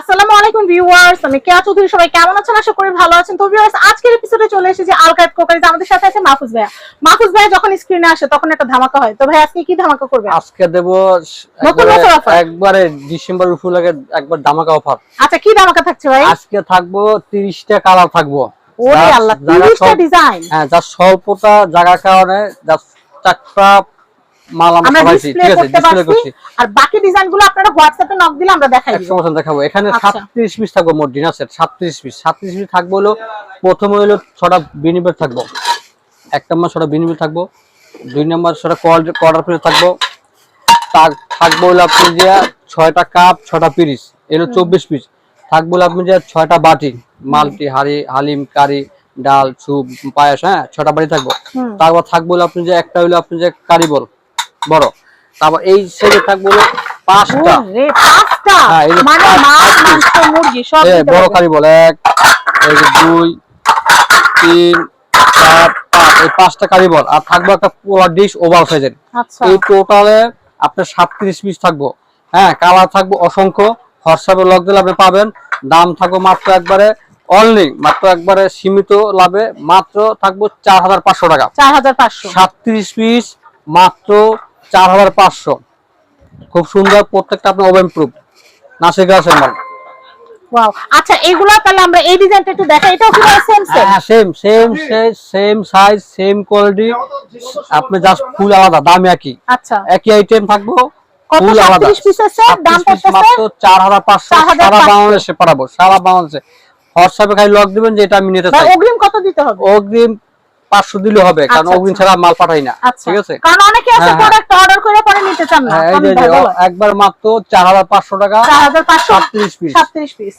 আসসালামু আলাইকুম ভিউয়ার্স, আমি কেয়া চৌধুরী। সবাই কেমন আছেন? আশা করি ভালো আছেন। তো ভিউয়ার্স, আজকের এপিসোডে চলে এসেছি আলকায়েত কোকারিজ। আমাদের সাথে আছে মাহফুজ ভাইয়া। মাহফুজ ভাইয়া যখন স্ক্রিনে আসে তখন একটা ধামাকা হয়। তো ভাই আজকে কি ধামাকা করবে? আজকে দেব নতুন বছর অফার, একবারে ডিসেম্বর উপলক্ষে একবার ধামাকা অফার। আচ্ছা, কি ধামাকা থাকছে ভাই? আজকে থাকবো 30টা কালার থাকবো। ওরে আল্লাহ, 30টা ডিজাইন। হ্যাঁ, যা স্বল্পতা জায়গার কারণে যা চারটা মাল আমরা সবাইছি, ঠিক আছে, ডিসপ্লে করছি। আর বাকি ডিজাইনগুলো আপনারা হোয়াটসঅ্যাপে নক দিলে আমরা দেখাই দিব। 100% দেখাবো। এখানে 37 পিস থাকবে মোট ডিনার সেট। 37 পিস থাকবে। হলো প্রথমে হলো 6টা বিনিবেট থাকবো। 1 নম্বর 6টা বিনিবেট থাকবো। 2 নম্বর 6টা কোয়ার্টার প্লেট থাকবো। থাকবো হলো আপনি যে 6টা কাপ, 6টা পিরিচ, এলো 24 পিস থাকবো। আপনি যে 6টা বাটি, মাল্টি হালিম কারি ডাল স্যুপ পায়েস, হ্যাঁ 6টা বাটি থাকবো। তারপর থাকবো আপনি যে একটা হলো আপনি যে কারি বল বড়। তারপর এই সেটে থাকবো 5টা। হ্যাঁ, মানে মাছ মাংস মুরগি সব বড় কারি বল 1 2 3 4 5, এই 5টা কারি বল। আর থাকবো একটা পোলা ডিশ ওভাল সাইজের। এই টোটালে আপনার 37 পিস থাকবো। হ্যাঁ, কালার থাকবো অসংখ্য। হোয়াটসঅ্যাপে লক দিলে আপনি পাবেন। দাম থাকবো মাত্র একবারে অনলি মাত্র একবারে সীমিত লাভে মাত্র থাকবো 4500 টাকা। 4500 37 পিস মাত্র 4500। খুব সুন্দর, প্রত্যেকটা আপনার ওভেন প্রুফ নাসির গ্লাসের মাল। ওয়াও, আচ্ছা এগুলা তাহলে আমরা এই ডিজাইনটা একটু দেখাই। এটাও কি সেম সেম? হ্যাঁ, সেম সাইজ, সেম কোয়ালিটি। আপনি জাস্ট ফুল আলাদা, দাম একই। আচ্ছা, একই আইটেম থাকবো, ফুল আলাদা। 37 পিসের সেট, দাম কত? মাত্র 4500। সারা বাংলাদেশে পাঠাবো, সারা বাংলাদেশে। হোয়াটসঅ্যাপে খালি লক দিবেন যে এটা আমি নিতে চাই। অগ্রিম কত দিতে হবে? অগ্রিম 500 দিলে হবে, কারণ অগ্রিম ছাড়া মাল পাঠাই না, ঠিক আছে? কারণ অনেকে আছে প্রোডাক্ট অর্ডার করে পরে নিতে চান না। এই যে একবার মাত্র 4500 টাকা, 4500 37 পিস। 37 পিস।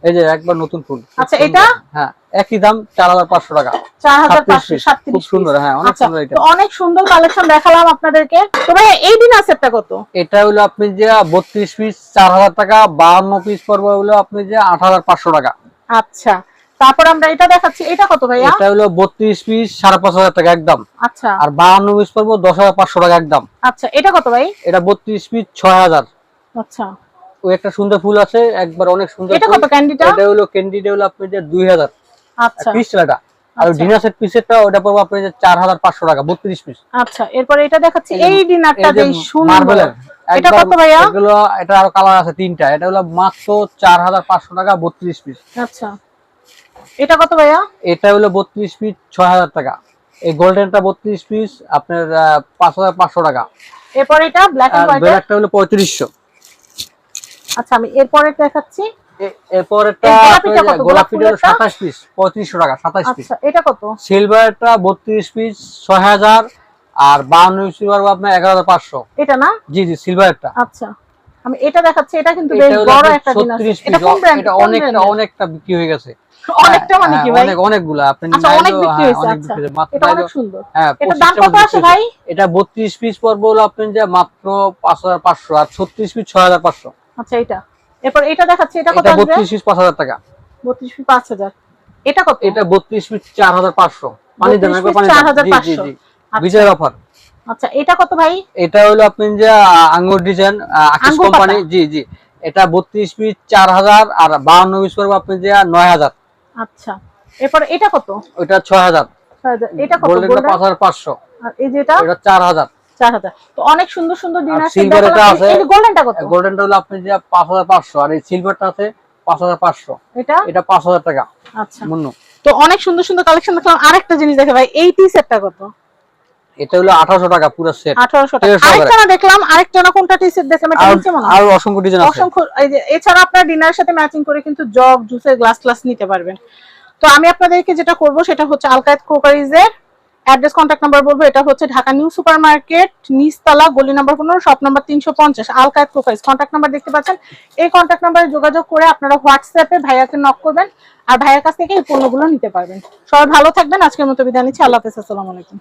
এই যে একবার নতুন ফুল। আচ্ছা, এটা হ্যাঁ একই দাম 4500 টাকা। 4537 খুব সুন্দর। হ্যাঁ, অনেক সুন্দর। এটা অনেক সুন্দর কালেকশন দেখালাম আপনাদেরকে। তো ভাই এই ডিনার সেটটা কত? এটা হলো আপনি যে 32 পিস 4000 টাকা, 52 পিস পড়বে হলো আপনি যে 8500 টাকা। আচ্ছা, তারপর আমরা এটা দেখাচ্ছি। এটা কত ভাইয়া? এটা হলো 32 পিস 5500 টাকা একদম। আচ্ছা, আর 52 পিস পড়বে 10500 টাকা একদম। আচ্ছা, এটা কত ভাই? এটা 32 পিস 6000। আচ্ছা, ওই একটা সুন্দর ফুল আছে, একবার অনেক সুন্দর। এটা কত ক্যান্ডিটা? এটা হলো ক্যান্ডিটা হলো আপনি যে 2000। আচ্ছা, পিসটা। আর ডিনার সেট পিসেরটা ওটা পড়বে আপনি যে 4500 টাকা 32 পিস। আচ্ছা, এরপর এটা দেখাচ্ছি। এই ডিনারটা যে সুন্দর, মার্বেলের। এটা কত ভাইয়া? এগুলো এটা আরো কালার আছে 3টা। এটা হলো মাত্র 4500 টাকা 32 পিস। আচ্ছা, এটা কত ভাইয়া? এটা হলো 32 পিস 6000 টাকা। এই গোল্ডেনটা 32 পিস আপনার 5500 টাকা। এরপর এটা ব্ল্যাক এন্ড হোয়াইট, ব্ল্যাকটা হলো 3500। আচ্ছা, আমি এরপরে দেখাচ্ছি। এরপরটা গোলাপিটা 27 পিস 3500 টাকা 27 পিস। আচ্ছা, এটা কত? সিলভারটা 32 পিস 6000। আর 52 পিস পারবো আপনার 11500। এটা না? জি সিলভারটা। আচ্ছা, আমি এটা দেখাচ্ছি। এটা কিন্তু বেশ বড় একটা ডিনার সেট। এটা কোন ব্র্যান্ড? এটা অনেকটা বিক্রি হয়ে গেছে। অনেকটা মানে কি ভাই? অনেকগুলো আপনি আচ্ছা, অনেক বিক্রি হয়েছে। আচ্ছা, এটা অনেক সুন্দর। হ্যাঁ, এটা দাম কত আছে ভাই? এটা 32 পিস পড়বে হলো আপনি যে মাত্র 5500। আর 36 পিস 6500। আচ্ছা, এটা এরপর এটা দেখাচ্ছি। এটা কত? 32 পিস 5000 টাকা। 32 পিস 5000। এটা কত? এটা 32 পিস 4500। পানি দেন একবার, পানি দেন। 4500 জি বিজয় অফার। আচ্ছা, এটা কত ভাই? এটা হলো আপনি যে আঙ্গুর ডিজাইন আকিস কোম্পানি। জি এটা 32 পিস 4000। আর 52 পিস পড়বে আপনি যে 9000। আচ্ছা, এরপর এটা কত? ওটা 6000। এটা কত? গোল্ডেনটা 5500। আর এই যে এটা 4000। 4000। তো অনেক সুন্দর সুন্দর ডিনার সেট সিলভার এটা আছে। এই গোল্ডেনটা কত? গোল্ডেনটা হলো আপনি যে 5500। আর এই সিলভারটা আছে 5500। এটা 5000 টাকা। আচ্ছা, মুন্নু। তো অনেক সুন্দর সুন্দর কালেকশন দেখলাম। আরেকটা জিনিস দেখে ভাই, এই টি সেটটা কত? এটা হলো 1800 টাকা পুরো সেট। 1800 টাকা। আরেকটা না দেখলাম, আরেকটা না কোনটা টি সেট দেখলাম? এটা নিচে মনে হয়। আর অসংখ্য ডিজাইন আছে। অসংখ্য। এই যে এছাড়া আপনারা ডিনারের সাথে ম্যাচিং করে কিন্তু জগ জুসের গ্লাস নিতে পারবেন। তো আমি আপনাদেরকে যেটা করব সেটা হচ্ছে আলকায়েত কোকারিজের অ্যাড্রেস, কন্টাক্ট নাম্বার বলবো। এটা হচ্ছে ঢাকা নিউ সুপার মার্কেট, নিচতলা, গলি number 15, shop number 350, Alkayet crockeries. Contact number দেখতে পাচ্ছেন। এই কন্টাক্ট নাম্বারে যোগাযোগ করে আপনারা হোয়াটসঅ্যাপে ভাইয়াকে নক করবেন আর ভাইয়ার কাছ থেকে এই পণ্যগুলো নিতে পারবেন। সবাই ভালো থাকবেন। আজকের মতো বিদায় নিচ্ছি। আল্লাহ হাফেজ। আসসালামু আলাইকুম।